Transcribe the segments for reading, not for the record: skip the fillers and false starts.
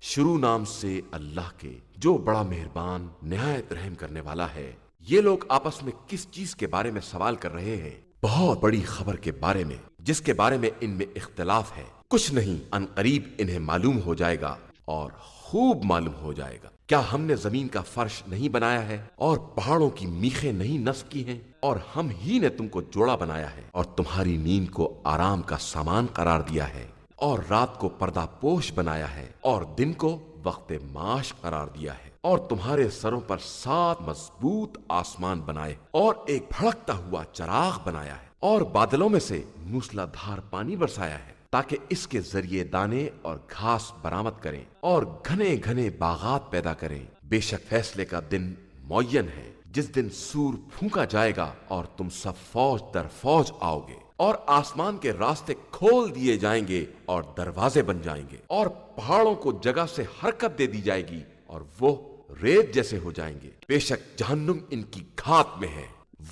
شروع نام سے اللہ کے جو بڑا مہربان نہایت رحم کرنے والا ہے۔ یہ لوگ آپس میں کس چیز کے بارے میں سوال کر رہے ہیں؟ بہت بڑی خبر کے بارے میں، جس کے بارے میں ان میں اختلاف ہے۔ کچھ نہیں، ان قریب انہیں معلوم ہو جائے گا اور خوب معلوم ہو جائے گا۔ کیا ہم نے زمین کا فرش نہیں بنایا ہے اور پہاڑوں کی میخیں نہیں نصب کی ہیں؟ اور ہم ہی نے تم کو جوڑا بنایا ہے اور تمہاری نیند کو آرام کا سامان قرار دیا ہے، اور رات کو پردہ پوش بنایا ہے اور دن کو وقت معاش قرار دیا ہے، اور تمہارے سروں پر 7 مضبوط آسمان بنائے اور ایک بھڑکتا ہوا چراغ بنایا ہے، اور بادلوں میں سے موسلا دھار پانی برسایا ہے تاکہ اس کے ذریعے دانے اور گھاس برآمد کریں اور گھنے گھنے باغات پیدا کریں۔ بے شک فیصلے کا دن معین ہے، جس دن سور پھونکا جائے گا اور تم سب فوج در فوج آؤ گے، اور آسمان کے راستے کھول دیے جائیں گے اور دروازے بن جائیں گے، اور پہاڑوں کو جگہ سے حرکت دے دی جائے گی اور وہ ریت جیسے ہو جائیں گے۔ بے شک جہنم ان کی گھات میں ہے،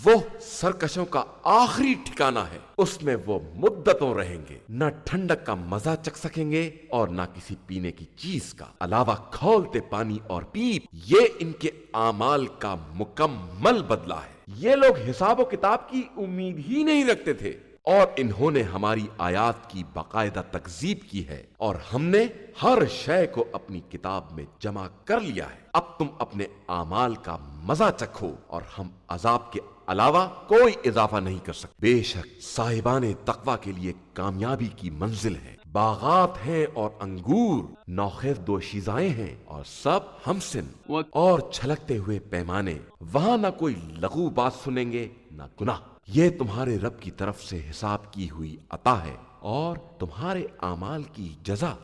وہ سرکشوں کا آخری ٹھکانہ ہے، اس میں وہ مدتوں رہیں گے، نہ ٹھنڈک کا مزہ چکھ سکیں گے اور نہ کسی پینے کی چیز کا علاوہ کھولتے پانی اور پیپ۔ یہ ان کے اعمال کا مکمل بدلہ ہے۔ یہ لوگ حساب و کتاب کی امید ہی نہیں رکھتے تھے، اور انہوں نے ہماری آیات کی باقاعدہ تکذیب کی ہے، اور ہم نے ہر شے کو اپنی کتاب میں جمع کر لیا ہے۔ اب تم اپنے اعمال کا مزہ چکھو، اور ہم عذاب کے علاوہ کوئی اضافہ نہیں کر سکتے۔ بے شک صاحبان تقوی کے لیے کامیابی کی منزل ہے۔ باغات ہیں اور انگور، نوخیز دوشیزائیں ہیں اور سب ہمسن، اور چھلکتے ہوئے پیمانے۔ وہاں نہ کوئی لغو بات سنیں گے نہ گناہ۔ یہ تمہارے رب کی طرف سے حساب کی ہوئی عطا ہے اور تمہارے اعمال کی جزا۔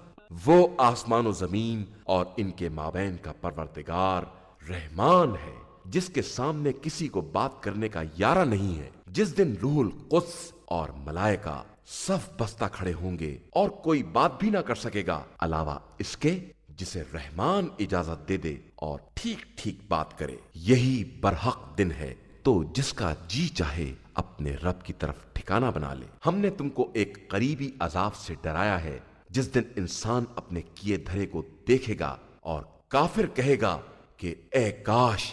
وہ آسمان و زمین اور ان کے مابین کا پروردگار رحمان ہے، جس کے سامنے کسی کو بات کرنے کا یارہ نہیں ہے۔ جس دن روح القدس اور ملائکہ صف بستہ کھڑے ہوں گے اور کوئی بات بھی نہ کر سکے گا علاوہ اس کے جسے رحمان اجازت دے دے اور ٹھیک ٹھیک بات کرے۔ یہی برحق دن ہے، تو جس کا جی چاہے اپنے رب کی طرف ٹھکانہ بنا لے۔ ہم نے تم کو ایک قریبی عذاب سے ڈرایا ہے، جس دن انسان اپنے کیے دھرے کو دیکھے گا اور کافر کہے گا کہ اے کاش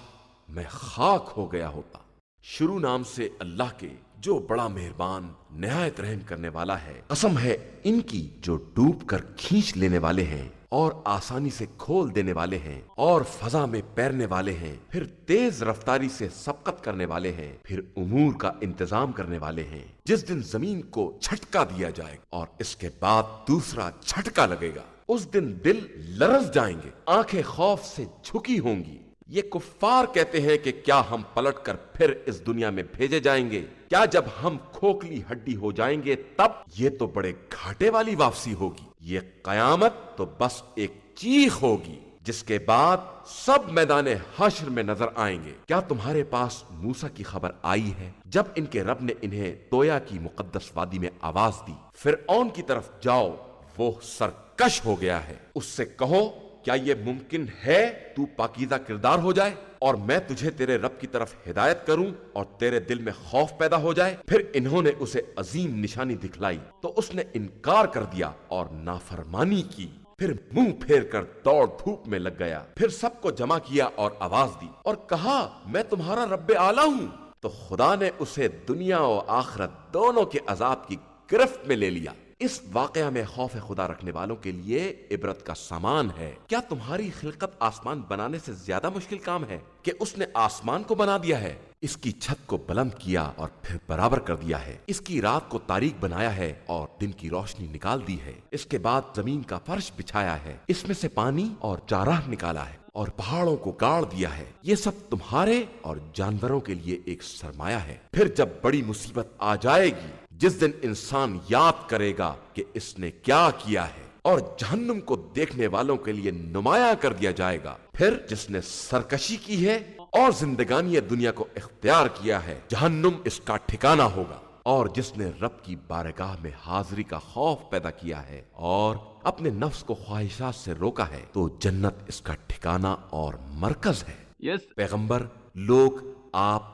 میں خاک ہو گیا ہوتا۔ شروع نام سے اللہ کے جو بڑا مہربان نہایت رحم کرنے والا ہے۔ قسم ہے ان کی جو ڈوب کر کھینچ لینے والے ہیں اور آسانی سے کھول دینے والے ہیں، اور فضا میں پیرنے والے ہیں، پھر تیز رفتاری سے سبقت کرنے والے ہیں، پھر امور کا انتظام کرنے والے ہیں۔ جس دن زمین کو جھٹکا دیا جائے اور اس کے بعد دوسرا جھٹکا لگے گا، اس دن دل لرز جائیں گے، آنکھیں خوف سے جھکی ہوں گی۔ یہ کفار کہتے ہیں کہ کیا ہم پلٹ کر پھر اس دنیا میں بھیجے جائیں گے؟ کیا جب ہم کھوکھلی ہڈی ہو جائیں گے تب؟ یہ تو بڑے گھاٹے والی واپسی ہوگی۔ یہ قیامت تو بس ایک چیخ ہوگی، جس کے بعد سب میدان حشر میں نظر آئیں گے۔ کیا تمہارے پاس موسیٰ کی خبر آئی ہے جب ان کے رب نے انہیں تویا کی مقدس وادی میں آواز دی، فرعون کی طرف جاؤ، وہ سرکش ہو گیا ہے، اس سے کہو کیا یہ ممکن ہے تو پاکیزہ کردار ہو جائے اور میں تجھے تیرے رب کی طرف ہدایت کروں اور تیرے دل میں خوف پیدا ہو جائے؟ پھر انہوں نے اسے عظیم نشانی دکھلائی تو اس نے انکار کر دیا اور نافرمانی کی، پھر منہ پھیر کر دوڑ دھوپ میں لگ گیا۔ پھر سب کو جمع کیا اور آواز دی اور کہا میں تمہارا رب اعلیٰ ہوں، تو خدا نے اسے دنیا و آخرت دونوں کے عذاب کی گرفت میں لے لیا۔ اس واقعہ میں خوف خدا رکھنے والوں کے لیے عبرت کا سامان ہے۔ کیا تمہاری خلقت آسمان بنانے سے زیادہ مشکل کام ہے کہ اس نے آسمان کو بنا دیا ہے، اس کی چھت کو بلند کیا اور پھر برابر کر دیا ہے، اس کی رات کو تاریک بنایا ہے اور دن کی روشنی نکال دی ہے، اس کے بعد زمین کا فرش بچھایا ہے، اس میں سے پانی اور چارہ نکالا ہے اور پہاڑوں کو گاڑ دیا ہے۔ یہ سب تمہارے اور جانوروں کے لیے ایک سرمایہ ہے۔ پھر جب بڑی مصیبت آ جائے گی، جس دن انسان یاد کرے گا کہ اس نے کیا کیا ہے، اور جہنم کو دیکھنے والوں کے لیے نمایاں کر دیا جائے گا۔ پھر جس نے سرکشی کی ہے اور زندگانی دنیا کو اختیار کیا ہے، جہنم اس کا ٹھکانہ ہوگا۔ اور جس نے رب کی بارگاہ میں حاضری کا خوف پیدا کیا ہے اور اپنے نفس کو خواہشات سے روکا ہے، تو جنت اس کا ٹھکانہ اور مرکز ہے۔ پیغمبر، لوگ آپ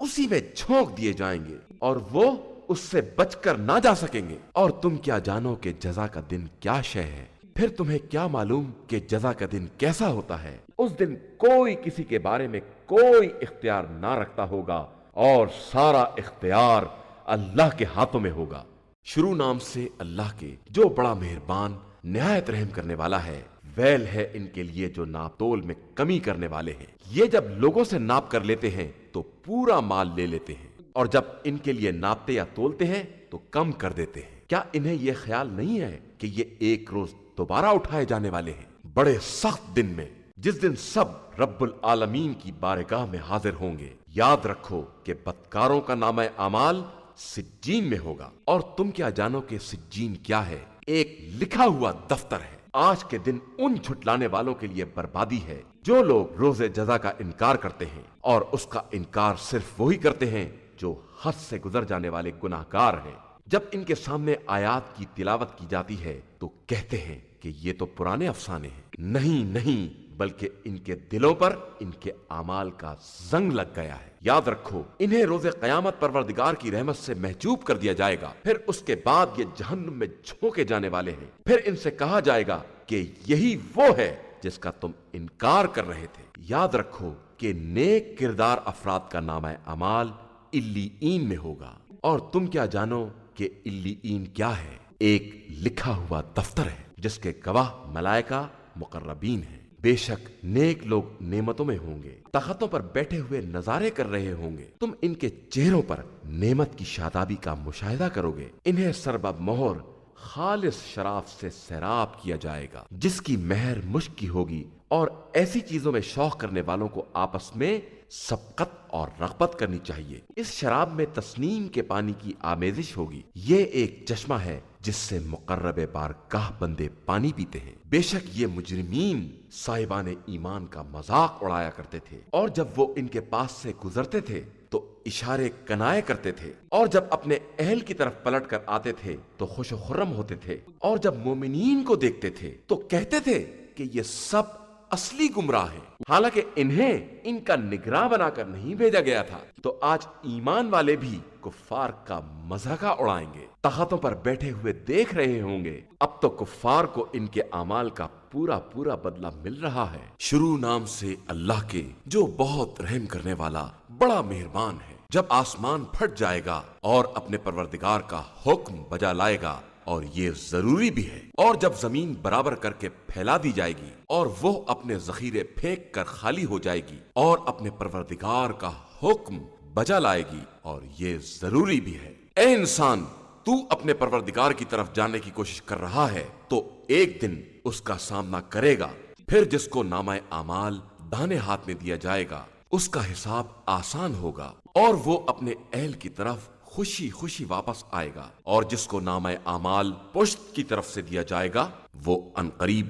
اسی میں جھونک دیے جائیں گے اور وہ اس سے بچ کر نہ جا سکیں گے۔ اور تم کیا جانو کہ جزا کا دن کیا شے ہے؟ پھر تمہیں کیا معلوم کہ جزا کا دن کیسا ہوتا ہے؟ اس دن کوئی کسی کے بارے میں کوئی اختیار نہ رکھتا ہوگا اور سارا اختیار اللہ کے ہاتھوں میں ہوگا۔ شروع نام سے اللہ کے جو بڑا مہربان نہایت رحم کرنے والا ہے۔ ویل ہے ان کے لیے جو ناپ تول میں کمی کرنے والے ہیں۔ یہ جب لوگوں سے ناپ کر لیتے ہیں تو پورا مال لے لیتے ہیں، اور جب ان کے لیے ناپتے یا تولتے ہیں تو کم کر دیتے ہیں۔ کیا انہیں یہ خیال نہیں ہے کہ یہ ایک روز دوبارہ اٹھائے جانے والے ہیں، بڑے سخت دن میں، جس دن سب رب العالمین کی بارگاہ میں حاضر ہوں گے؟ یاد رکھو کہ بدکاروں کا نامہ اعمال سجین میں ہوگا۔ اور تم کیا جانو کہ سجین کیا ہے؟ ایک لکھا ہوا دفتر ہے۔ آج کے دن ان جھٹلانے والوں کے لیے بربادی ہے جو لوگ روز جزا کا انکار کرتے ہیں، اور اس کا انکار صرف وہی کرتے ہیں جو حد سے گزر جانے والے گناہگار ہیں۔ جب ان کے سامنے آیات کی تلاوت کی جاتی ہے تو کہتے ہیں کہ یہ تو پرانے افسانے ہیں۔ نہیں، بلکہ ان کے دلوں پر ان کے اعمال کا زنگ لگ گیا ہے۔ یاد رکھو انہیں روز قیامت پروردگار کی رحمت سے محجوب کر دیا جائے گا، پھر اس کے بعد یہ جہنم میں جھونکے جانے والے ہیں۔ پھر ان سے کہا جائے گا کہ یہی وہ ہے جس کا تم انکار کر رہے تھے۔ یاد رکھو کہ نیک کردار افراد کا نامہ اعمال علیین میں ہوگا۔ اور تم کیا جانو کہ علیین کیا ہے؟ ایک لکھا ہوا دفتر ہے جس کے گواہ ملائکہ مقربین ہیں۔ بے شک نیک لوگ نعمتوں میں ہوں گے، تختوں پر بیٹھے ہوئے نظارے کر رہے ہوں گے۔ تم ان کے چہروں پر نعمت کی شادابی کا مشاہدہ کرو گے۔ انہیں سربب مہر خالص شراب سے سیراب کیا جائے گا جس کی مہر مشک کی ہوگی، اور ایسی چیزوں میں شوق کرنے والوں کو آپس میں سبقت اور رغبت کرنی چاہیے۔ اس شراب میں تسنیم کے پانی کی آمیزش ہوگی۔ یہ ایک چشمہ ہے جس سے مقرب بارگاہ بندے پانی پیتے ہیں۔ بے شک یہ مجرمین صاحبان ایمان کا مذاق اڑایا کرتے تھے، اور جب وہ ان کے پاس سے گزرتے تھے تو اشارے کنائے کرتے تھے، اور جب اپنے اہل کی طرف پلٹ کر آتے تھے تو خوش و خرم ہوتے تھے، اور جب مومنین کو دیکھتے تھے تو کہتے تھے کہ یہ سب اصلی گمراہ ہیں، حالانکہ انہیں ان کا نگراں بنا کر نہیں بھیجا گیا تھا۔ تو آج ایمان والے بھی کفار کا مذاق اڑائیں گے، تختوں پر بیٹھے ہوئے دیکھ رہے ہوں گے۔ اب تو کفار کو ان کے اعمال کا پورا بدلہ مل رہا ہے۔ شروع نام سے اللہ کے جو بہت رحم کرنے والا بڑا مہربان ہے۔ جب آسمان پھٹ جائے گا اور اپنے پروردگار کا حکم بجا لائے گا، اور یہ ضروری بھی ہے، اور جب زمین برابر کر کے پھیلا دی جائے گی اور وہ اپنے ذخیرے پھینک کر خالی ہو جائے گی، اور اپنے پروردگار کا حکم بجا لائے گی، اور یہ ضروری بھی ہے۔ اے انسان، تو اپنے پروردگار کی طرف جانے کی کوشش کر رہا ہے تو ایک دن اس کا سامنا کرے گا۔ پھر جس کو نامہ اعمال داہنے ہاتھ میں دیا جائے گا اس کا حساب آسان ہوگا، اور وہ اپنے اہل کی طرف خوشی خوشی واپس آئے گا، اور جس کو نامہ اعمال پشت کی طرف سے دیا جائے گا وہ عنقریب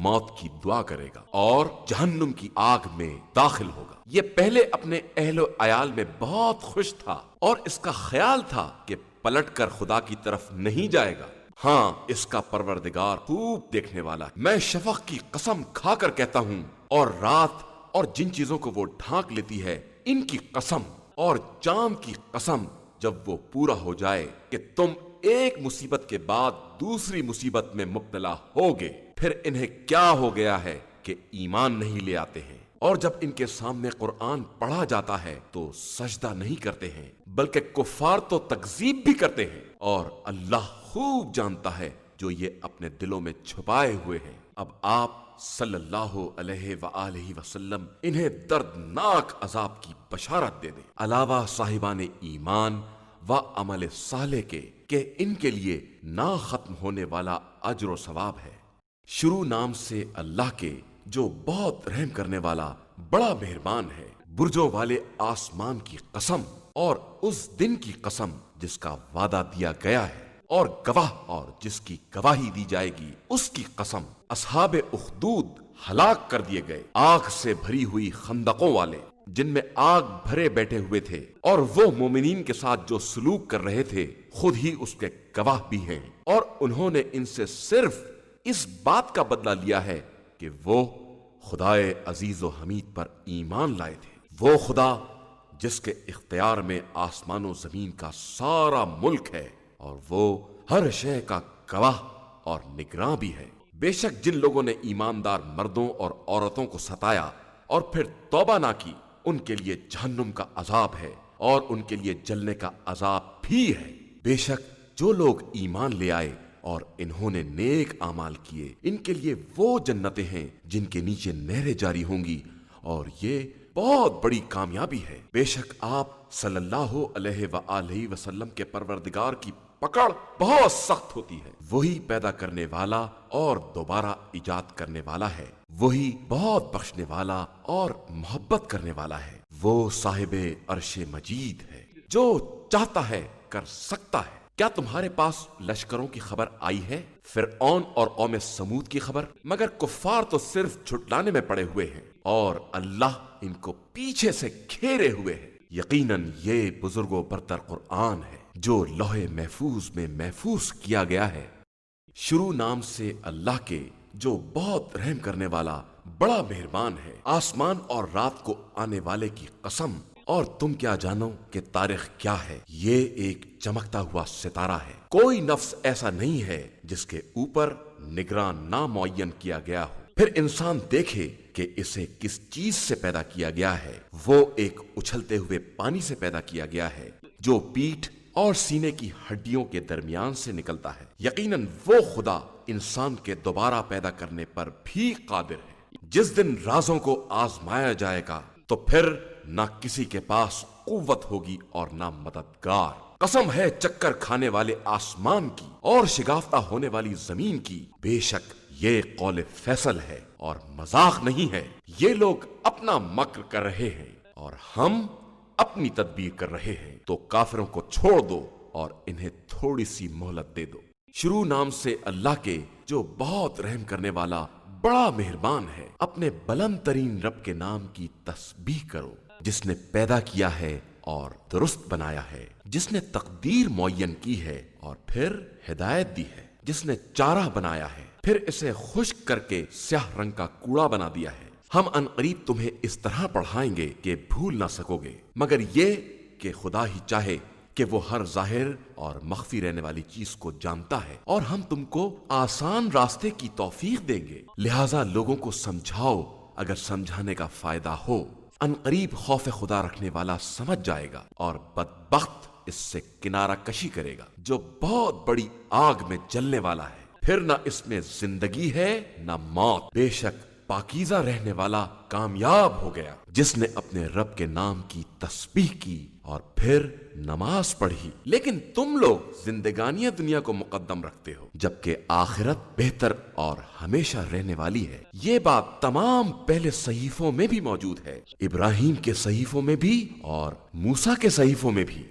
موت کی دعا کرے گا اور جہنم کی آگ میں داخل ہوگا۔ یہ پہلے اپنے اہل و عیال میں بہت خوش تھا، اور اس کا خیال تھا کہ پلٹ کر خدا کی طرف نہیں جائے گا۔ ہاں، اس کا پروردگار خوب دیکھنے والا ہے۔ میں شفق کی قسم کھا کر کہتا ہوں، اور رات اور جن چیزوں کو وہ ڈھانک لیتی ہے ان کی قسم، اور چاند کی قسم، جب وہ پورا ہو جائے کہ تم ایک مصیبت کے بعد دوسری مصیبت میں مبتلا ہوگے، پھر انہیں کیا ہو گیا ہے کہ ایمان نہیں لے آتے ہیں، اور جب ان کے سامنے قرآن پڑھا جاتا ہے تو سجدہ نہیں کرتے ہیں، بلکہ کفار تو تکذیب بھی کرتے ہیں، اور اللہ خوب جانتا ہے جو یہ اپنے دلوں میں چھپائے ہوئے ہیں۔ اب آپ صلی اللہ علیہ وآلہ وسلم انہیں دردناک عذاب کی بشارت دے دیں، علاوہ صاحبان ایمان و عمل صالح کے، کہ ان کے لیے نہ ختم ہونے والا اجر و ثواب ہے۔ شروع نام سے اللہ کے جو بہت رحم کرنے والا بڑا مہربان ہے۔ برجوں والے آسمان کی قسم، اور اس دن کی قسم جس کا وعدہ دیا گیا ہے، اور گواہ اور جس کی گواہی دی جائے گی اس کی قسم۔ اصحاب اخدود ہلاک کر دیے گئے، آگ سے بھری ہوئی خندقوں والے جن میں آگ بھرے بیٹھے ہوئے تھے، اور وہ مومنین کے ساتھ جو سلوک کر رہے تھے خود ہی اس کے گواہ بھی ہیں، اور انہوں نے ان سے صرف اس بات کا بدلہ لیا ہے کہ وہ خدائے عزیز و حمید پر ایمان لائے تھے۔ وہ خدا جس کے اختیار میں آسمان و زمین کا سارا ملک ہے اور وہ ہر شے کا گواہ اور نگراں بھی ہے۔ بے شک جن لوگوں نے ایماندار مردوں اور عورتوں کو ستایا اور پھر توبہ نہ کی، ان کے لیے جہنم کا عذاب ہے اور ان کے لیے جلنے کا عذاب بھی ہے۔ بے شک جو لوگ ایمان لے آئے اور انہوں نے نیک اعمال کیے، ان کے لیے وہ جنتیں ہیں جن کے نیچے نہریں جاری ہوں گی، اور یہ بہت بڑی کامیابی ہے۔ بے شک آپ صلی اللہ علیہ وآلہ وسلم کے پروردگار کی پکڑ بہت سخت ہوتی ہے۔ وہی پیدا کرنے والا اور دوبارہ ایجاد کرنے والا ہے، وہی بہت بخشنے والا اور محبت کرنے والا ہے۔ وہ صاحب عرش مجید ہے، جو چاہتا ہے کر سکتا ہے۔ کیا تمہارے پاس لشکروں کی خبر آئی ہے؟ فرعون اور قوم سمود کی خبر؟ مگر کفار تو صرف جھٹلانے میں پڑے ہوئے ہیں اور اللہ ان کو پیچھے سے گھیرے ہوئے ہے۔ یقیناً یہ بزرگ و برتر قرآن ہے جو لوح محفوظ میں محفوظ کیا گیا ہے۔ شروع نام سے اللہ کے جو بہت رحم کرنے والا بڑا مہربان ہے۔ آسمان اور رات کو آنے والے کی قسم، اور تم کیا جانو کہ تاریخ کیا ہے؟ یہ ایک چمکتا ہوا ستارہ ہے۔ کوئی نفس ایسا نہیں ہے جس کے اوپر نگران نہ معین کیا گیا ہو۔ پھر انسان دیکھے کہ اسے کس چیز سے پیدا کیا گیا ہے۔ وہ ایک اچھلتے ہوئے پانی سے پیدا کیا گیا ہے جو پیٹھ اور سینے کی ہڈیوں کے درمیان سے نکلتا ہے۔ یقیناً وہ خدا انسان کے دوبارہ پیدا کرنے پر بھی قادر ہے۔ جس دن رازوں کو آزمایا جائے گا تو پھر نہ کسی کے پاس قوت ہوگی اور نہ مددگار۔ قسم ہے چکر کھانے والے آسمان کی اور شگافتہ ہونے والی زمین کی، بے شک یہ قول فیصل ہے اور مذاق نہیں ہے۔ یہ لوگ اپنا مکر کر رہے ہیں اور ہم اپنی تدبیر کر رہے ہیں، تو کافروں کو چھوڑ دو اور انہیں تھوڑی سی مہلت دے دو۔ شروع نام سے اللہ کے جو بہت رحم کرنے والا بڑا مہربان ہے۔ اپنے بلند ترین رب کے نام کی تسبیح کرو، جس نے پیدا کیا ہے اور درست بنایا ہے، جس نے تقدیر معین کی ہے اور پھر ہدایت دی ہے، جس نے چارہ بنایا ہے پھر اسے خشک کر کے سیاہ رنگ کا کوڑا بنا دیا ہے۔ ہم عنقریب تمہیں اس طرح پڑھائیں گے کہ بھول نہ سکو گے، مگر یہ کہ خدا ہی چاہے کہ وہ ہر ظاہر اور مخفی رہنے والی چیز کو جانتا ہے، اور ہم تم کو آسان راستے کی توفیق دیں گے۔ لہٰذا لوگوں کو سمجھاؤ اگر سمجھانے کا فائدہ ہو۔ عنقریب خوف خدا رکھنے والا سمجھ جائے گا اور بدبخت اس سے کنارہ کشی کرے گا جو بہت بڑی آگ میں جلنے والا ہے، پھر نہ اس میں زندگی ہے نہ موت۔ بے شک پاکیزہ رہنے والا کامیاب ہو گیا جس نے اپنے رب کے نام کی تسبیح کی اور پھر نماز پڑھی۔ لیکن تم لوگ زندگانی دنیا کو مقدم رکھتے ہو، جبکہ آخرت بہتر اور ہمیشہ رہنے والی ہے۔ یہ بات تمام پہلے صحیفوں میں بھی موجود ہے، ابراہیم کے صحیفوں میں بھی اور موسیٰ کے صحیفوں میں بھی۔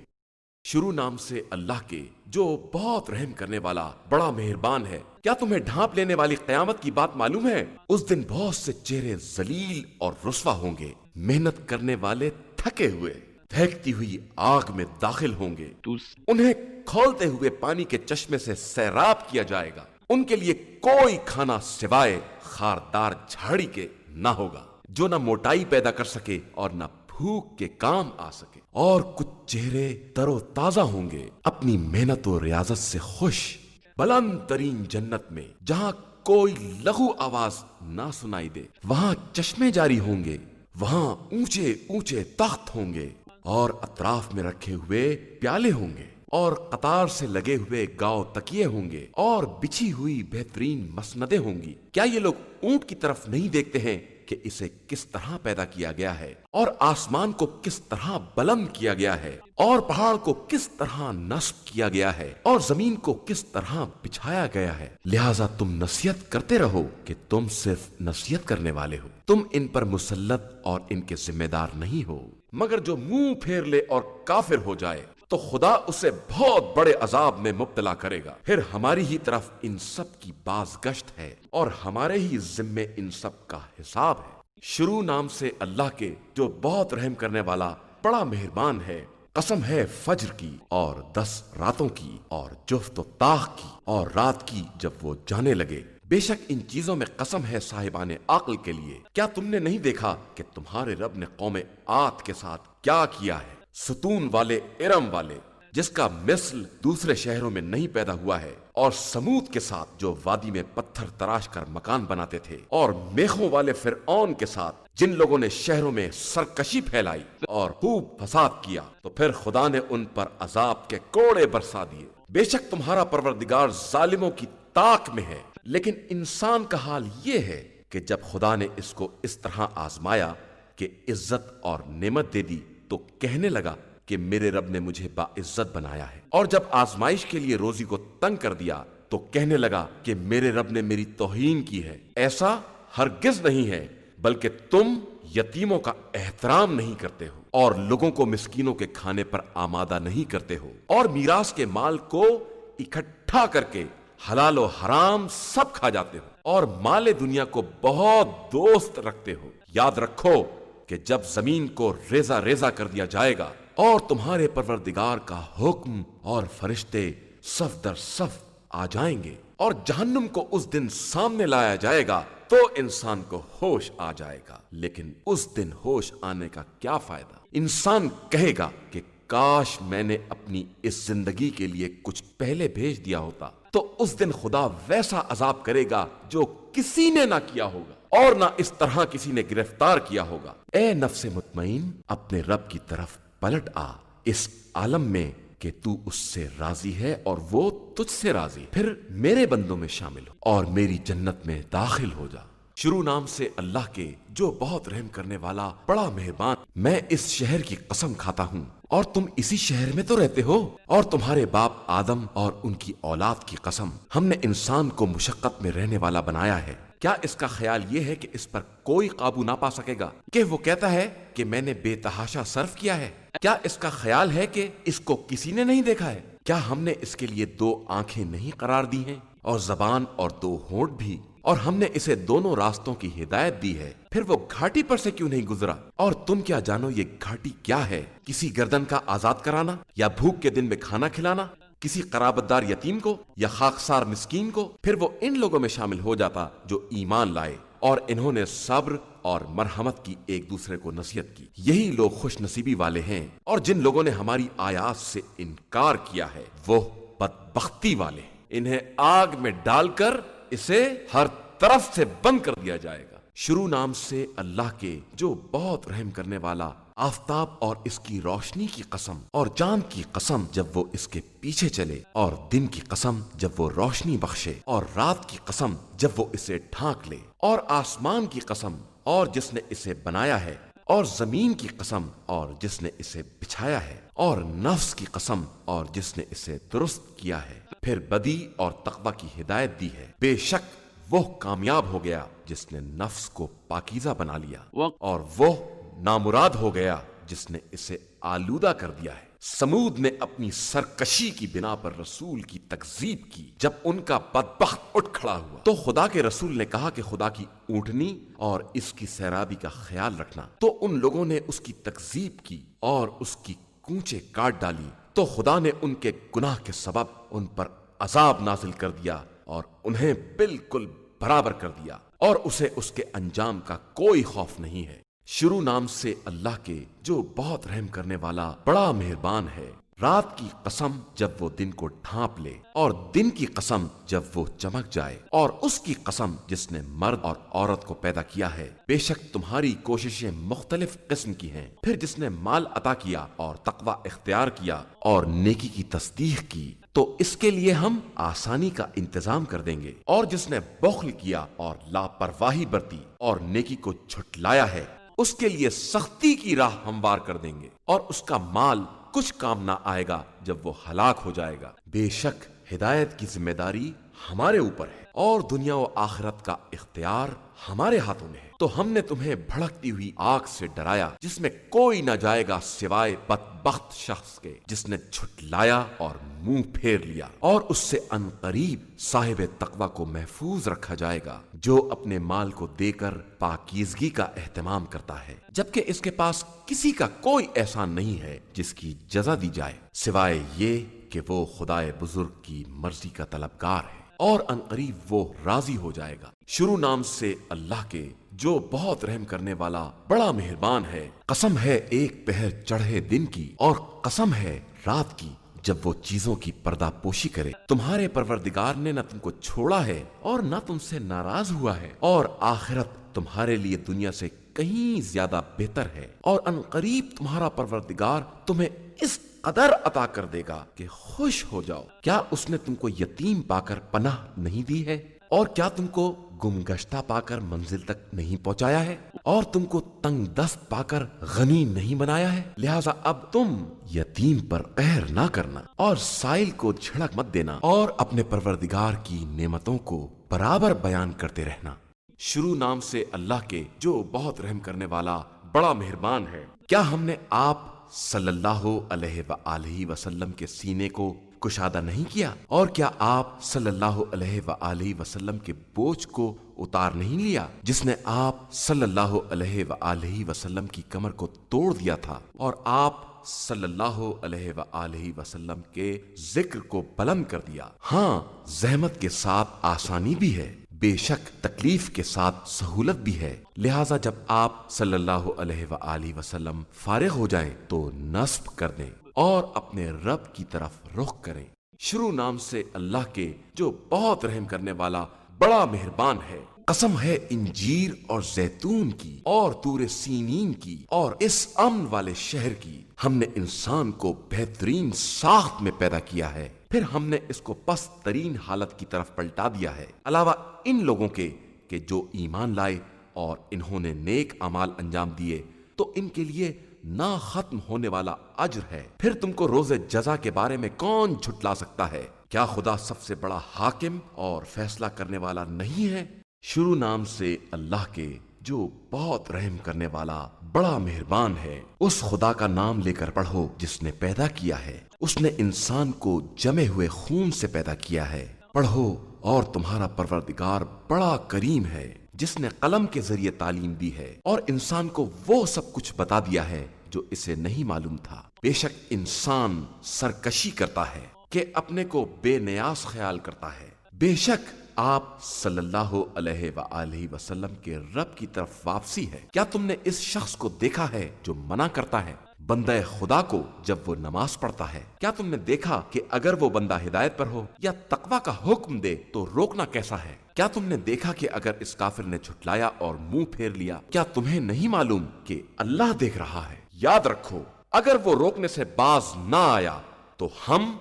شروع نام سے اللہ کے جو بہت رحم کرنے والا بڑا مہربان ہے۔ کیا تمہیں ڈھانپ لینے والی قیامت کی بات معلوم ہے؟ اس دن بہت سے چہرے ذلیل اور رسوا ہوں گے، محنت کرنے والے تھکے ہوئے پھینکتی ہوئی آگ میں داخل ہوں گے۔ انہیں کھولتے ہوئے پانی کے چشمے سے سیراب کیا جائے گا۔ ان کے لیے کوئی کھانا سوائے خاردار جھاڑی کے نہ ہوگا جو نہ موٹائی پیدا کر سکے اور نہ بھوک کے کام آ سکے، اور کچھ چہرے تر و تازہ ہوں گے اپنی محنت و ریاضت سے خوش، بلند ترین جنت میں جہاں کوئی لغو آواز نہ سنائی دے۔ وہاں چشمے جاری ہوں گے، وہاں اونچے اونچے تخت ہوں گے اور اطراف میں رکھے ہوئے پیالے ہوں گے، اور قطار سے لگے ہوئے گاؤ تکیے ہوں گے، اور بچھی ہوئی بہترین مسندیں ہوں گی۔ کیا یہ لوگ اونٹ کی طرف نہیں دیکھتے ہیں کہ اسے کس طرح پیدا کیا گیا ہے، اور آسمان کو کس طرح بلند کیا گیا ہے، اور پہاڑ کو کس طرح نصب کیا گیا ہے، اور زمین کو کس طرح بچھایا گیا ہے؟ لہٰذا تم نصیحت کرتے رہو کہ تم صرف نصیحت کرنے والے ہو، تم ان پر مسلط اور ان کے ذمہ دار نہیں ہو۔ مگر جو منہ پھیر لے اور کافر ہو جائے تو خدا اسے بہت بڑے عذاب میں مبتلا کرے گا۔ پھر ہماری ہی طرف ان سب کی بازگشت ہے اور ہمارے ہی ذمے ان سب کا حساب ہے۔ شروع نام سے اللہ کے جو بہت رحم کرنے والا بڑا مہربان ہے۔ قسم ہے فجر کی اور 10 راتوں کی اور جفت و طاق کی اور رات کی جب وہ جانے لگے بے شک ان چیزوں میں قسم ہے صاحبان عقل کے لیے۔ کیا تم نے نہیں دیکھا کہ تمہارے رب نے قوم عاد کے ساتھ کیا کیا ہے؟ ستون والے ارم والے جس کا مثل دوسرے شہروں میں نہیں پیدا ہوا ہے، اور سمود کے ساتھ جو وادی میں پتھر تراش کر مکان بناتے تھے، اور میخوں والے فرعون کے ساتھ جن لوگوں نے شہروں میں سرکشی پھیلائی اور خوب فساد کیا، تو پھر خدا نے ان پر عذاب کے کوڑے برسا دیے۔ بے شک تمہارا پروردگار ظالموں کی طاق میں ہے، لیکن انسان کا حال یہ ہے کہ جب خدا نے اس کو اس طرح آزمایا کہ عزت اور نعمت دے دی تو کہنے لگا کہ میرے رب نے مجھے باعزت بنایا ہے، اور جب آزمائش کے لیے روزی کو تنگ کر دیا تو کہنے لگا کہ میرے رب نے میری توہین کی ہے۔ ایسا ہرگز نہیں ہے، بلکہ تم یتیموں کا احترام نہیں کرتے ہو اور لوگوں کو مسکینوں کے کھانے پر آمادہ نہیں کرتے ہو، اور میراث کے مال کو اکٹھا کر کے حلال و حرام سب کھا جاتے ہو، اور مال دنیا کو بہت دوست رکھتے ہو۔ یاد رکھو کہ جب زمین کو ریزہ ریزہ کر دیا جائے گا اور تمہارے پروردگار کا حکم اور فرشتے صف در صف آ جائیں گے اور جہنم کو اس دن سامنے لایا جائے گا تو انسان کو ہوش آ جائے گا، لیکن اس دن ہوش آنے کا کیا فائدہ؟ انسان کہے گا کہ کاش میں نے اپنی اس زندگی کے لیے کچھ پہلے بھیج دیا ہوتا، تو اس دن خدا ویسا عذاب کرے گا جو کسی نے نہ کیا ہوگا اور نہ اس طرح کسی نے گرفتار کیا ہوگا۔ اے نفس مطمئن، اپنے رب کی طرف پلٹ آ اس عالم میں کہ تو اس سے راضی ہے اور وہ تجھ سے راضی، پھر میرے بندوں میں شامل ہو اور میری جنت میں داخل ہو جا۔ شروع نام سے اللہ کے جو بہت رحم کرنے والا بڑا مہربان۔ میں اس شہر کی قسم کھاتا ہوں اور تم اسی شہر میں تو رہتے ہو، اور تمہارے باپ آدم اور ان کی اولاد کی قسم، ہم نے انسان کو مشقت میں رہنے والا بنایا ہے۔ کیا اس کا خیال یہ ہے کہ اس پر کوئی قابو نہ پا سکے گا کہ وہ کہتا ہے کہ میں نے بے تحاشا صرف کیا ہے؟ کیا اس کا خیال ہے کہ اس کو کسی نے نہیں دیکھا ہے؟ کیا ہم نے اس کے لیے 2 آنکھیں نہیں قرار دی ہیں اور زبان اور 2 ہونٹ بھی، اور ہم نے اسے دونوں راستوں کی ہدایت دی ہے، پھر وہ گھاٹی پر سے کیوں نہیں گزرا؟ اور تم کیا جانو یہ گھاٹی کیا ہے؟ کسی گردن کا آزاد کرانا، یا بھوک کے دن میں کھانا کھلانا کسی قرابت دار یتیم کو یا خاکسار مسکین کو؟ پھر وہ ان لوگوں میں شامل ہو جاتا جو ایمان لائے اور انہوں نے صبر اور مرحمت کی ایک دوسرے کو نصیحت کی۔ یہی لوگ خوش نصیبی والے ہیں، اور جن لوگوں نے ہماری آیات سے انکار کیا ہے وہ بدبختی والے ہیں۔ انہیں آگ میں ڈال کر اسے ہر طرف سے بند کر دیا جائے گا۔ شروع نام سے اللہ کے جو بہت رحم کرنے والا، آفتاب اور اس کی روشنی کی قسم، اور چاند کی قسم جب وہ اس کے پیچھے چلے، اور دن کی قسم جب وہ روشنی بخشے، اور رات کی قسم جب وہ اسے ڈھانک لے، اور آسمان کی قسم اور جس نے اسے بنایا ہے، اور زمین کی قسم اور جس نے اسے بچھایا ہے، اور نفس کی قسم اور جس نے اسے درست کیا ہے، پھر بدی اور تقوی کی ہدایت دی ہے۔ بے شک وہ کامیاب ہو گیا جس نے نفس کو پاکیزہ بنا لیا، اور وہ نامراد ہو گیا جس نے اسے آلودہ کر دیا ہے۔ سمود نے اپنی سرکشی کی بنا پر رسول کی تکذیب کی۔ جب ان کا بدبخت اٹھ کھڑا ہوا تو خدا کے رسول نے کہا کہ خدا کی اونٹنی اور اس کی سیرابی کا خیال رکھنا، تو ان لوگوں نے اس کی تکذیب کی اور اس کی کونچیں کاٹ ڈالی، تو خدا نے ان کے گناہ کے سبب ان پر عذاب نازل کر دیا اور انہیں بالکل برابر کر دیا، اور اسے اس کے انجام کا کوئی خوف نہیں ہے۔ شروع نام سے اللہ کے جو بہت رحم کرنے والا بڑا مہربان ہے۔ رات کی قسم جب وہ دن کو ڈھانپ لے، اور دن کی قسم جب وہ چمک جائے، اور اس کی قسم جس نے مرد اور عورت کو پیدا کیا ہے۔ بے شک تمہاری کوششیں مختلف قسم کی ہیں، پھر جس نے مال عطا کیا اور تقوی اختیار کیا اور نیکی کی تصدیق کی تو اس کے لیے ہم آسانی کا انتظام کر دیں گے، اور جس نے بخل کیا اور لاپرواہی برتی اور نیکی کو جھٹلایا ہے اس کے لیے سختی کی راہ ہموار کر دیں گے، اور اس کا مال کچھ کام نہ آئے گا جب وہ ہلاک ہو جائے گا۔ بے شک ہدایت کی ذمہ داری ہمارے اوپر ہے، اور دنیا و آخرت کا اختیار ہمارے ہاتھوں میں ہے۔ تو ہم نے تمہیں بھڑکتی ہوئی آگ سے ڈرایا جس میں کوئی نہ جائے گا سوائے بدبخت شخص کے جس نے جھٹلایا اور منہ پھیر لیا، اور اس سے ان قریب صاحب تقوی کو محفوظ رکھا جائے گا جو اپنے مال کو دے کر پاکیزگی کا اہتمام کرتا ہے، جبکہ اس کے پاس کسی کا کوئی احسان نہیں ہے جس کی جزا دی جائے، سوائے یہ کہ وہ خدائے بزرگ کی مرضی کا طلبگار ہے۔ اور عنقریب وہ راضی ہو جائے گا۔ شروع نام سے اللہ کے جو بہت رحم کرنے والا بڑا مہربان ہے۔ قسم ہے ایک پہر چڑھے دن کی، اور قسم ہے رات کی جب وہ چیزوں کی پردہ پوشی کرے۔ تمہارے پروردگار نے نہ تم کو چھوڑا ہے اور نہ تم سے ناراض ہوا ہے، اور آخرت تمہارے لیے دنیا سے کہیں زیادہ بہتر ہے، اور عنقریب تمہارا پروردگار تمہیں اس قدر عطا کر دے گا کہ خوش ہو جاؤ۔ کیا اس نے تم کو یتیم پا کر پناہ نہیں دی ہے؟ اور کیا تم کو گم گشتہ پا کر منزل تک نہیں پہنچایا ہے؟ اور تم کو تنگ دست پا کر غنی نہیں بنایا ہے؟ لہٰذا اب تم یتیم پر قہر نہ کرنا اور سائل کو جھڑک مت دینا، اور اپنے پروردگار کی نعمتوں کو برابر بیان کرتے رہنا۔ شروع نام سے اللہ کے جو بہت رحم کرنے والا بڑا مہربان ہے۔ کیا ہم نے آپ صلی اللہ علیہ وآلہ وسلم کے سینے کو کشادہ نہیں کیا؟ اور کیا آپ صلی اللہ علیہ وآلہ وسلم کے بوجھ کو اتار نہیں لیا؟ جس نے آپ صلی اللہ علیہ وآلہ وسلم کی کمر کو توڑ دیا تھا، اور آپ صلی اللہ علیہ وآلہ وسلم کے ذکر کو بلند کر دیا۔ ہاں، زحمت کے ساتھ آسانی بھی ہے، بے شک تکلیف کے ساتھ سہولت بھی ہے، لہٰذا جب آپ صلی اللہ علیہ وآلہ وسلم فارغ ہو جائیں تو نصب کر دیں اور اپنے رب کی طرف رخ کریں۔ شروع نام سے اللہ کے جو بہت رحم کرنے والا بڑا مہربان ہے۔ قسم ہے انجیر اور زیتون کی اور طور سینین کی اور اس امن والے شہر کی، ہم نے انسان کو بہترین ساخت میں پیدا کیا ہے، پھر ہم نے اس کو پست ترین حالت کی طرف پلٹا دیا ہے، علاوہ ان لوگوں کے کہ جو ایمان لائے اور انہوں نے نیک اعمال انجام دیے تو ان کے لیے نہ ختم ہونے والا اجر ہے۔ پھر تم کو روز جزا کے بارے میں کون جھٹلا سکتا ہے؟ کیا خدا سب سے بڑا حاکم اور فیصلہ کرنے والا نہیں ہے؟ شروع نام سے اللہ کے جو بہت رحم کرنے والا بڑا مہربان ہے۔ اس خدا کا نام لے کر پڑھو جس نے پیدا کیا ہے، اس نے انسان کو جمے ہوئے خون سے پیدا کیا ہے۔ پڑھو، اور تمہارا پروردگار بڑا کریم ہے جس نے قلم کے ذریعے تعلیم دی ہے اور انسان کو وہ سب کچھ بتا دیا ہے جو اسے نہیں معلوم تھا۔ بے شک انسان سرکشی کرتا ہے کہ اپنے کو بے نیاز خیال کرتا ہے۔ بے شک آپ صلی اللہ علیہ وآلہ وسلم کے رب کی طرف واپسی ہے۔ کیا تم نے اس شخص کو دیکھا ہے جو منع کرتا ہے بندہ خدا کو جب وہ نماز پڑھتا ہے؟ کیا تم نے دیکھا کہ اگر وہ بندہ ہدایت پر ہو یا تقوی کا حکم دے تو روکنا کیسا ہے؟ کیا تم نے دیکھا کہ اگر اس کافر نے جھٹلایا اور منہ پھیر لیا؟ کیا تمہیں نہیں معلوم کہ اللہ دیکھ رہا ہے؟ یاد رکھو، اگر وہ روکنے سے باز نہ آیا تو ہم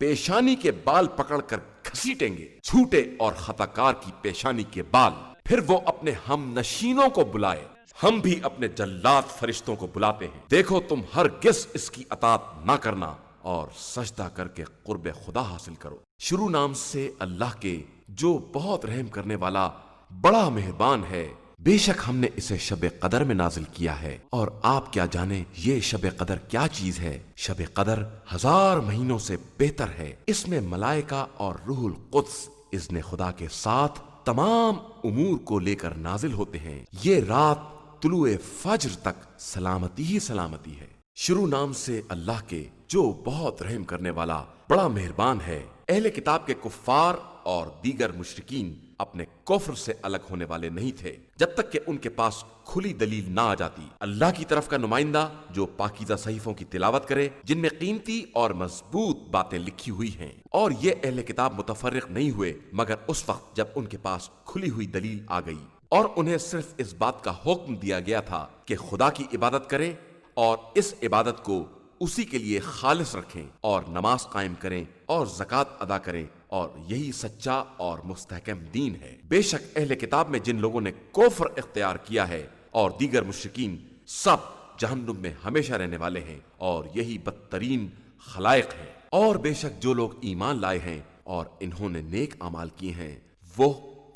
پیشانی کے بال پکڑ کر گھسیٹیں گے، چھوٹے اور خطا کار کی پیشانی کے بال۔ پھر وہ اپنے ہم نشینوں کو بلائے، ہم بھی اپنے جلاد فرشتوں کو بلاتے ہیں، دیکھو تم ہرگز اس کی اطاعت نہ کرنا اور سجدہ کر کے قرب خدا حاصل کرو۔ شروع نام سے اللہ کے جو بہت رحم کرنے والا بڑا مہربان ہے۔ بے شک ہم نے اسے شب قدر میں نازل کیا ہے، اور آپ کیا جانیں یہ شب قدر کیا چیز ہے؟ شب قدر 1000 مہینوں سے بہتر ہے۔ اس میں ملائکہ اور روح القدس اذن خدا کے ساتھ تمام امور کو لے کر نازل ہوتے ہیں۔ یہ رات طلوع فجر تک سلامتی ہی سلامتی ہے۔ شروع نام سے اللہ کے جو بہت رحم کرنے والا بڑا مہربان ہے۔ اہل کتاب کے کفار اور دیگر مشرکین اپنے کفر سے الگ ہونے والے نہیں تھے جب تک کہ ان کے پاس کھلی دلیل نہ آ جاتی۔ اللہ کی طرف کا نمائندہ جو پاکیزہ صحیفوں کی تلاوت کرے جن میں قیمتی اور مضبوط باتیں لکھی ہوئی ہیں، اور یہ اہل کتاب متفرق نہیں ہوئے مگر اس وقت جب ان کے پاس کھلی ہوئی دلیل آ گئی، اور انہیں صرف اس بات کا حکم دیا گیا تھا کہ خدا کی عبادت کریں اور اس عبادت کو اسی کے لیے خالص رکھیں اور نماز قائم کریں اور زکوٰۃ ادا کریں، اور یہی سچا اور مستحکم دین ہے۔ بے شک اہل کتاب میں جن لوگوں نے کفر اختیار کیا ہے اور دیگر مشرکین سب جہنم میں ہمیشہ رہنے والے ہیں، اور یہی بدترین خلائق ہیں۔ اور بے شک جو لوگ ایمان لائے ہیں اور انہوں نے نیک اعمال کیے ہیں وہ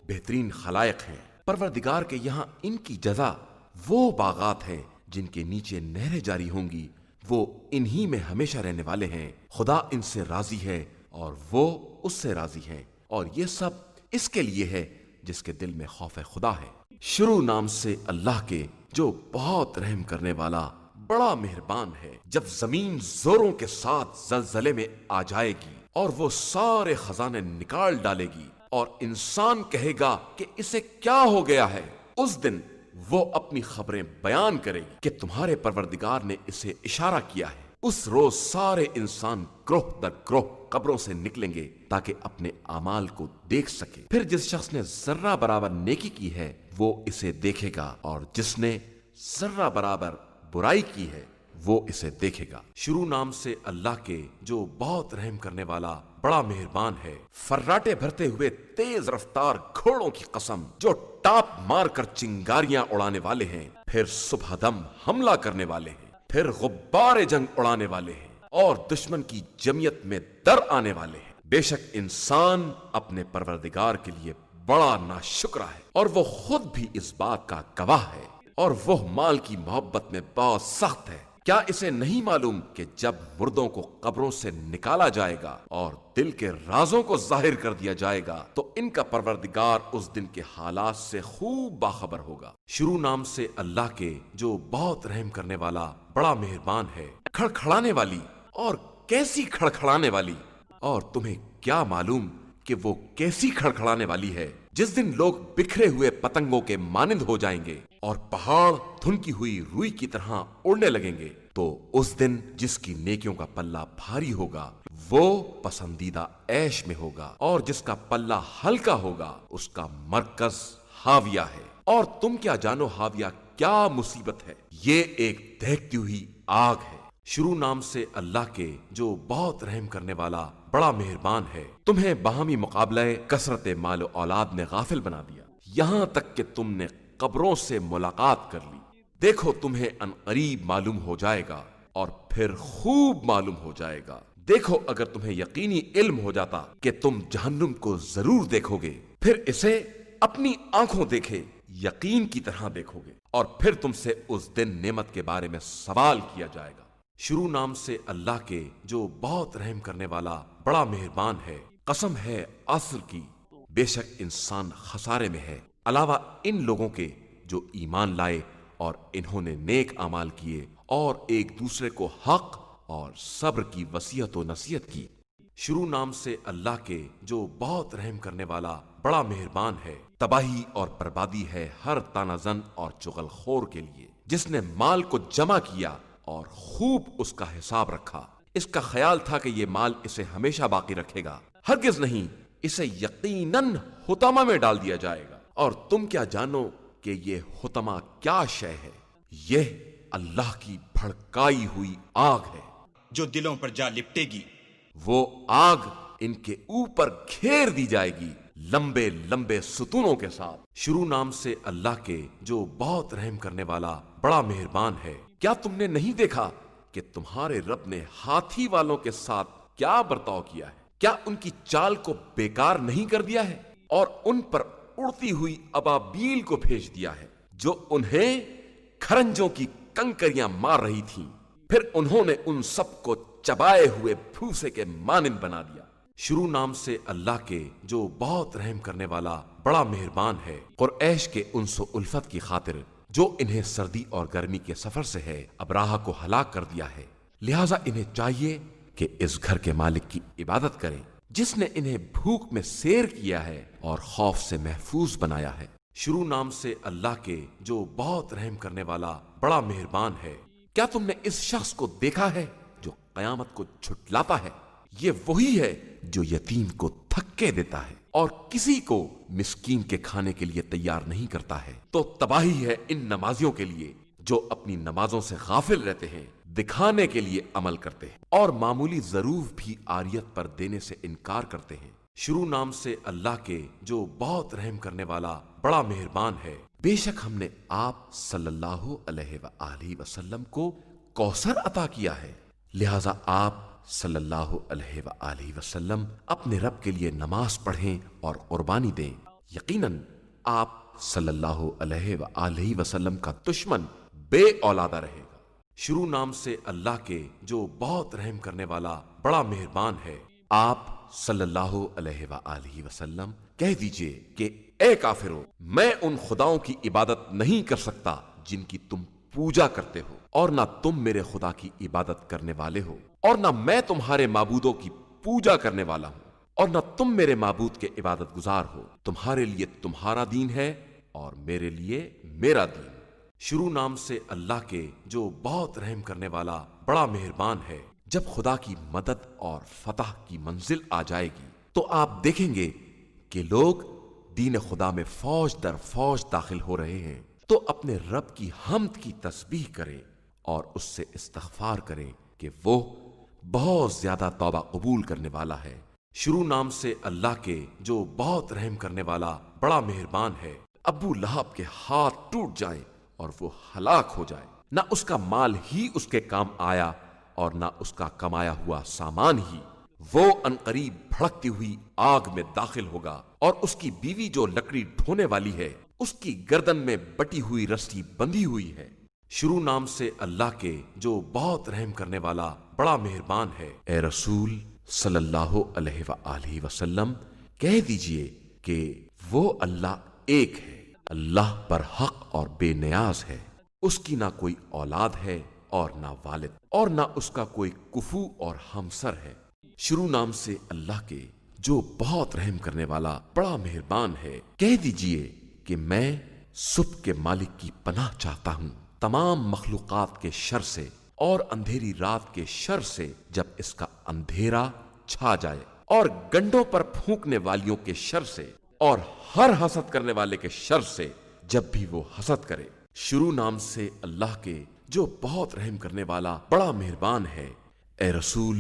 بہترین خلائق ہیں۔ پروردگار کے یہاں ان کی جزا وہ باغات ہیں جن کے نیچے نہریں جاری ہوں گی، وہ انہی میں ہمیشہ رہنے والے ہیں۔ خدا ان سے راضی ہے اور وہ اس سے راضی ہیں، اور یہ سب اس کے لیے ہے جس کے دل میں خوف خدا ہے۔ شروع نام سے اللہ کے جو بہت رحم کرنے والا بڑا مہربان ہے۔ جب زمین زوروں کے ساتھ زلزلے میں آ جائے گی اور وہ سارے خزانے نکال ڈالے گی، اور انسان کہے گا کہ اسے کیا ہو گیا ہے، اس دن وہ اپنی خبریں بیان کرے گی کہ تمہارے پروردگار نے اسے اشارہ کیا ہے۔ اس روز سارے انسان گروہ در گروہ قبروں سے نکلیں گے تاکہ اپنے اعمال کو دیکھ سکے۔ پھر جس شخص نے ذرہ برابر نیکی کی ہے وہ اسے دیکھے گا، اور جس نے ذرہ برابر برائی کی ہے وہ اسے دیکھے گا۔ شروع نام سے اللہ کے جو بہت رحم کرنے والا بڑا مہربان ہے۔ فراٹے بھرتے ہوئے تیز رفتار گھوڑوں کی قسم، جو ٹاپ مار کر چنگاریاں اڑانے والے ہیں، پھر صبح دم حملہ کرنے والے ہیں، پھر غبار جنگ اڑانے والے ہیں، اور دشمن کی جمعیت میں در آنے والے ہیں۔ بے شک انسان اپنے پروردگار کے لیے بڑا ناشکرا ہے، اور وہ خود بھی اس بات کا گواہ ہے، اور وہ مال کی محبت میں بہت سخت ہے۔ کیا اسے نہیں معلوم کہ جب مردوں کو قبروں سے نکالا جائے گا اور دل کے رازوں کو ظاہر کر دیا جائے گا تو ان کا پروردگار اس دن کے حالات سے خوب باخبر ہوگا۔ شروع نام سے اللہ کے جو بہت رحم کرنے والا بڑا مہربان ہے۔ کھڑکھڑانے والی، اور کیسی کھڑکھڑانے والی، اور تمہیں کیا معلوم کہ وہ کیسی کھڑکھڑانے والی ہے، جس دن لوگ بکھرے ہوئے پتنگوں کے مانند ہو جائیں گے اور پہاڑ دھنکی ہوئی روئی کی طرح اڑنے لگیں گے، تو اس دن جس کی نیکیوں کا پلہ بھاری ہوگا وہ پسندیدہ عیش میں ہوگا، اور جس کا پلہ ہلکا ہوگا اس کا مرکز ہاویہ ہے۔ اور تم کیا جانو ہاویہ کیا مصیبت ہے، یہ ایک دہکتی ہوئی آگ ہے۔ شروع نام سے اللہ کے جو بہت رحم کرنے والا بڑا مہربان ہے۔ تمہیں باہمی مقابلہ کثرت مال و اولاد نے غافل بنا دیا، یہاں تک کہ تم نے قبروں سے ملاقات کر لی۔ دیکھو تمہیں ان قریب معلوم ہو جائے گا، اور پھر خوب معلوم ہو جائے گا۔ دیکھو اگر تمہیں یقینی علم ہو جاتا کہ تم جہنم کو ضرور دیکھو گے، پھر اسے اپنی آنکھوں دیکھے یقین کی طرح دیکھو گے، اور پھر تم سے اس دن نعمت کے بارے میں سوال کیا جائے گا۔ شروع نام سے اللہ کے جو بہت رحم کرنے والا بڑا مہربان ہے۔ قسم ہے عصر کی، بے شک انسان خسارے میں ہے، علاوہ ان لوگوں کے جو ایمان لائے اور انہوں نے نیک اعمال کیے اور ایک دوسرے کو حق اور صبر کی وصیت و نصیحت کی۔ شروع نام سے اللہ کے جو بہت رحم کرنے والا بڑا مہربان ہے۔ تباہی اور بربادی ہے ہر تانہ زن اور چغل خور کے لیے، جس نے مال کو جمع کیا اور خوب اس کا حساب رکھا۔ اس کا خیال تھا کہ یہ مال اسے ہمیشہ باقی رکھے گا، ہرگز نہیں، اسے یقیناً حطمہ میں ڈال دیا جائے گا۔ اور تم کیا جانو کہ یہ حطمہ کیا شے ہے؟ یہ اللہ کی بھڑکائی ہوئی آگ ہے جو دلوں پر جا لپٹے گی۔ وہ آگ ان کے اوپر گھیر دی جائے گی لمبے لمبے ستونوں کے ساتھ۔ شروع نام سے اللہ کے جو بہت رحم کرنے والا بڑا مہربان ہے۔ کیا تم نے نہیں دیکھا کہ تمہارے رب نے ہاتھی والوں کے ساتھ کیا برتاؤ کیا ہے؟ کیا ان کی چال کو بیکار نہیں کر دیا ہے، اور ان پر اڑتی ہوئی ابابیل کو بھیج دیا ہے جو انہیں کھرنجوں کی کنکریاں مار رہی تھیں، پھر انہوں نے ان سب کو چبائے ہوئے بھوسے کے مانند بنا دیا۔ شروع نام سے اللہ کے جو بہت رحم کرنے والا بڑا مہربان ہے۔ قریش کے انس و الفت کی خاطر جو انہیں سردی اور گرمی کے سفر سے ہے ابراہہ کو ہلاک کر دیا ہے، لہٰذا انہیں چاہیے کہ اس گھر کے مالک کی عبادت کریں جس نے انہیں بھوک میں سیر کیا ہے اور خوف سے محفوظ بنایا ہے۔ شروع نام سے اللہ کے جو بہت رحم کرنے والا بڑا مہربان ہے۔ کیا تم نے اس شخص کو دیکھا ہے جو قیامت کو جھٹلاتا ہے؟ یہ وہی ہے جو یتیم کو تھکے دیتا ہے اور کسی کو مسکین کے کھانے کے لیے تیار نہیں کرتا ہے۔ تو تباہی ہے ان نمازیوں کے لیے جو اپنی نمازوں سے غافل رہتے ہیں، دکھانے کے لیے عمل کرتے ہیں اور معمولی ضروف بھی عاریت پر دینے سے انکار کرتے ہیں۔ شروع نام سے اللہ کے جو بہت رحم کرنے والا بڑا مہربان ہے۔ بے شک ہم نے آپ صلی اللہ علیہ وآلہ وسلم کو کوثر عطا کیا ہے، لہذا آپ صلی اللہ علیہ وآلہ وسلم اپنے رب کے لیے نماز پڑھیں اور قربانی دیں۔ یقیناً آپ صلی اللہ علیہ وآلہ وسلم کا دشمن بے اولادہ رہے گا۔ شروع نام سے اللہ کے جو بہت رحم کرنے والا بڑا مہربان ہے۔ آپ صلی اللہ علیہ وآلہ وسلم کہہ دیجئے کہ اے کافرو، میں ان خداؤں کی عبادت نہیں کر سکتا جن کی تم پوجا کرتے ہو، اور نہ تم میرے خدا کی عبادت کرنے والے ہو، اور نہ میں تمہارے معبودوں کی پوجا کرنے والا ہوں، اور نہ تم میرے معبود کے عبادت گزار ہو، تمہارے لیے تمہارا دین ہے اور میرے لیے میرا دین۔ شروع نام سے اللہ کے جو بہت رحم کرنے والا بڑا مہربان ہے۔ جب خدا کی مدد اور فتح کی منزل آ جائے گی تو آپ دیکھیں گے کہ لوگ دین خدا میں فوج در فوج داخل ہو رہے ہیں، تو اپنے رب کی حمد کی تسبیح کریں اور اس سے استغفار کریں کہ وہ بہت زیادہ توبہ قبول کرنے والا ہے۔ شروع نام سے اللہ کے جو بہت رحم کرنے والا بڑا مہربان ہے۔ ابو لہب کے ہاتھ ٹوٹ جائیں اور وہ ہلاک ہو جائے، نہ اس کا مال ہی اس کے کام آیا اور نہ اس کا کمایا ہوا سامان ہی، وہ انقریب بھڑکتی ہوئی آگ میں داخل ہوگا، اور اس کی بیوی جو لکڑی ڈھونے والی ہے اس کی گردن میں بٹی ہوئی رسی بندھی ہوئی ہے۔ شروع نام سے اللہ کے جو بہت رحم کرنے والا بڑا مہربان ہے۔ اے رسول صلی اللہ علیہ وآلہ وسلم کہہ دیجئے کہ وہ اللہ ایک ہے، اللہ برحق اور بے نیاز ہے، اس کی نہ کوئی اولاد ہے اور نہ والد، اور نہ اس کا کوئی کفو اور ہمسر ہے۔ شروع نام سے اللہ کے جو بہت رحم کرنے والا بڑا مہربان ہے۔ کہہ دیجئے کہ میں صبح کے مالک کی پناہ چاہتا ہوں تمام مخلوقات کے شر سے اور اندھیری رات کے شر سے جب اس کا اندھیرا چھا جائے، اور گنڈوں پر پھونکنے والیوں کے شر سے، اور ہر حسد کرنے والے کے شر سے جب بھی وہ حسد کرے۔ شروع نام سے اللہ کے جو بہت رحم کرنے والا بڑا مہربان ہے۔ اے رسول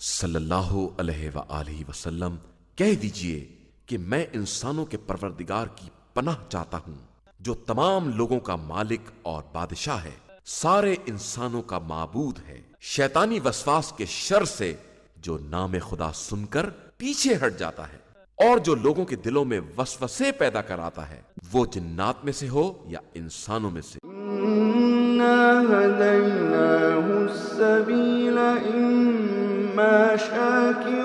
صلی اللہ علیہ وآلہ وسلم کہہ دیجئے کہ میں انسانوں کے پروردگار کی پناہ چاہتا ہوں جو تمام لوگوں کا مالک اور بادشاہ ہے، سارے انسانوں کا معبود ہے، شیطانی وسواس کے شر سے جو نام خدا سن کر پیچھے ہٹ جاتا ہے، اور جو لوگوں کے دلوں میں وسوسے پیدا کراتا ہے، وہ جنات میں سے ہو یا انسانوں میں سے۔ إِنَّا هَدَيْنَاهُ السَّبِيلَ إِمَّا شَاكِرًا